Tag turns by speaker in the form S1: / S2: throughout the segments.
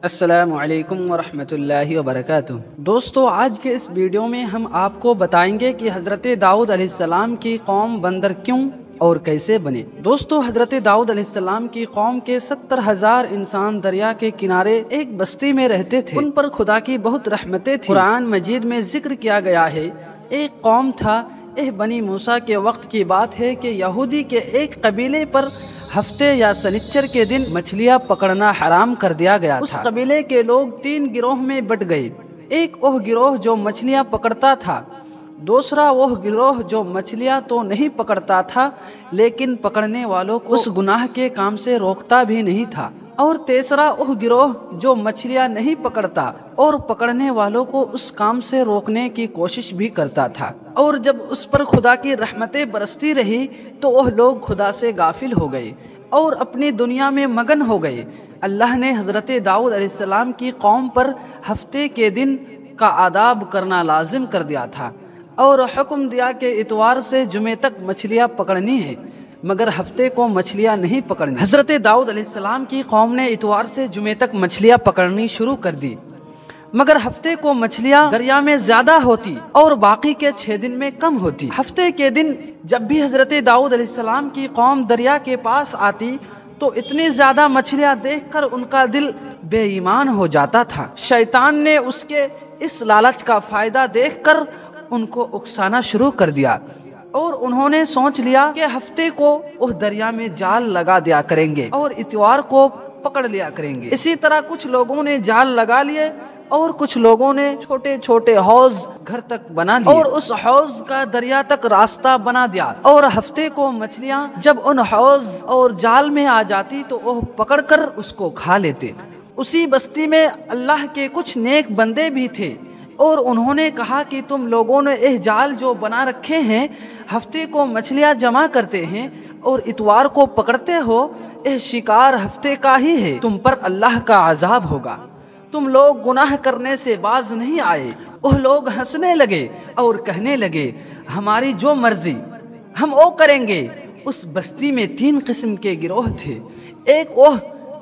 S1: السلام علیکم ورحمۃ اللہ وبرکاتہ۔ دوستو، آج کے اس ویڈیو میں ہم آپ کو بتائیں گے کہ حضرت داؤد علیہ السلام کی قوم بندر کیوں اور کیسے بنے۔ دوستو، حضرت داؤد علیہ السلام کی قوم کے 70,000 انسان دریا کے کنارے ایک بستی میں رہتے تھے۔ ان پر خدا کی بہت رحمتیں تھیں۔ قرآن مجید میں ذکر کیا گیا ہے، ایک قوم تھا، بنی موسیٰ کے وقت کی بات ہے کہ یہودی کے ایک قبیلے پر ہفتے یا سنچر کے دن مچھلیاں پکڑنا حرام کر دیا گیا تھا۔ اس قبیلے کے لوگ 3 گروہ میں بٹ گئے۔ ایک وہ گروہ جو مچھلیاں پکڑتا تھا، دوسرا وہ گروہ جو مچھلیاں تو نہیں پکڑتا تھا لیکن پکڑنے والوں کو اس گناہ کے کام سے روکتا بھی نہیں تھا، اور تیسرا وہ گروہ جو مچھلیاں نہیں پکڑتا اور پکڑنے والوں کو اس کام سے روکنے کی کوشش بھی کرتا تھا۔ اور جب اس پر خدا کی رحمتیں برستی رہی تو وہ لوگ خدا سے غافل ہو گئے اور اپنی دنیا میں مگن ہو گئے۔ اللہ نے حضرت داؤد علیہ السلام کی قوم پر ہفتے کے دن کا آداب کرنا لازم کر دیا تھا اور حکم دیا کہ اتوار سے جمعے تک مچھلیاں پکڑنی ہے، مگر ہفتے کو مچھلیاں نہیں پکڑنی۔ حضرت داؤد علیہ السلام کی قوم نے اتوار سے جمعے تک مچھلیاں پکڑنی شروع کر دی، مگر ہفتے کو مچھلیاں دریا میں زیادہ ہوتی اور باقی کے 6 دن میں کم ہوتی۔ ہفتے کے دن جب بھی حضرت داؤد علیہ السلام کی قوم دریا کے پاس آتی تو اتنی زیادہ مچھلیاں دیکھ کر ان کا دل بے ایمان ہو جاتا تھا۔ شیطان نے اس کے اس لالچ کا فائدہ دیکھ کر ان کو اکسانا شروع کر دیا اور انہوں نے سوچ لیا کہ ہفتے کو وہ دریا میں جال لگا دیا کریں گے اور اتوار کو پکڑ لیا کریں گے۔ اسی طرح کچھ لوگوں نے جال لگا لیے اور کچھ لوگوں نے چھوٹے چھوٹے حوض گھر تک بنا لیے اور اس حوض کا دریا تک راستہ بنا دیا، اور ہفتے کو مچھلیاں جب ان حوض اور جال میں آ جاتی تو وہ پکڑ کر اس کو کھا لیتے۔ اسی بستی میں اللہ کے کچھ نیک بندے بھی تھے اور انہوں نے کہا کہ تم لوگوں نے یہ جال جو بنا رکھے ہیں، ہفتے کو مچھلیاں جمع کرتے ہیں اور اتوار کو پکڑتے ہو، یہ شکار ہفتے کا ہی ہے، تم پر اللہ کا عذاب ہوگا، تم لوگ گناہ کرنے سے باز نہیں آئے۔ وہ لوگ ہنسنے لگے اور کہنے لگے، ہماری جو مرضی ہم وہ کریں گے۔ اس بستی میں 3 قسم کے گروہ تھے، ایک وہ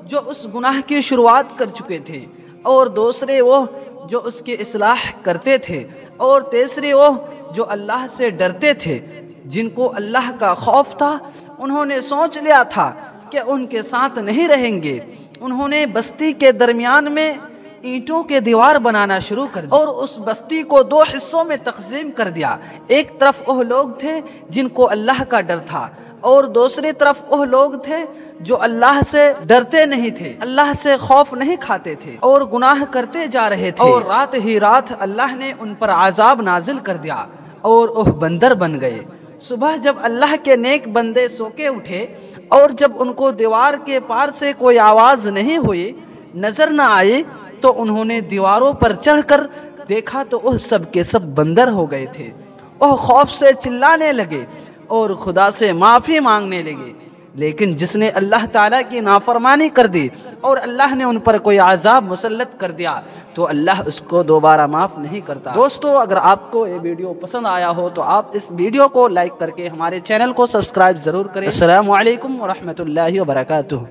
S1: جو اس گناہ کی شروعات کر چکے تھے، اور دوسرے وہ جو اس کی اصلاح کرتے تھے، اور تیسرے وہ جو اللہ سے ڈرتے تھے، جن کو اللہ کا خوف تھا۔ انہوں نے سوچ لیا تھا کہ ان کے ساتھ نہیں رہیں گے۔ انہوں نے بستی کے درمیان میں اینٹوں کے دیوار بنانا شروع کر دی اور اس بستی کو 2 حصوں میں تقسیم کر دیا۔ ایک طرف وہ لوگ تھے جن کو اللہ کا ڈر تھا، اور دوسری طرف وہ لوگ تھے جو اللہ سے ڈرتے نہیں تھے، اللہ سے خوف نہیں کھاتے تھے اور گناہ کرتے جا رہے تھے۔ اور رات ہی رات اللہ نے ان پر عذاب نازل کر دیا اور وہ بندر بن گئے۔ صبح جب اللہ کے نیک بندے سو کے اٹھے اور جب ان کو دیوار کے پار سے کوئی آواز نہیں ہوئی، نظر نہ آئی، تو انہوں نے دیواروں پر چڑھ کر دیکھا تو وہ سب کے سب بندر ہو گئے تھے۔ وہ خوف سے چلانے لگے اور خدا سے معافی مانگنے لگے، لیکن جس نے اللہ تعالیٰ کی نافرمانی کر دی اور اللہ نے ان پر کوئی عذاب مسلط کر دیا تو اللہ اس کو دوبارہ معاف نہیں کرتا۔ دوستو، اگر آپ کو یہ ویڈیو پسند آیا ہو تو آپ اس ویڈیو کو لائک کر کے ہمارے چینل کو سبسکرائب ضرور کریں۔ السلام علیکم ورحمۃ اللہ وبرکاتہ۔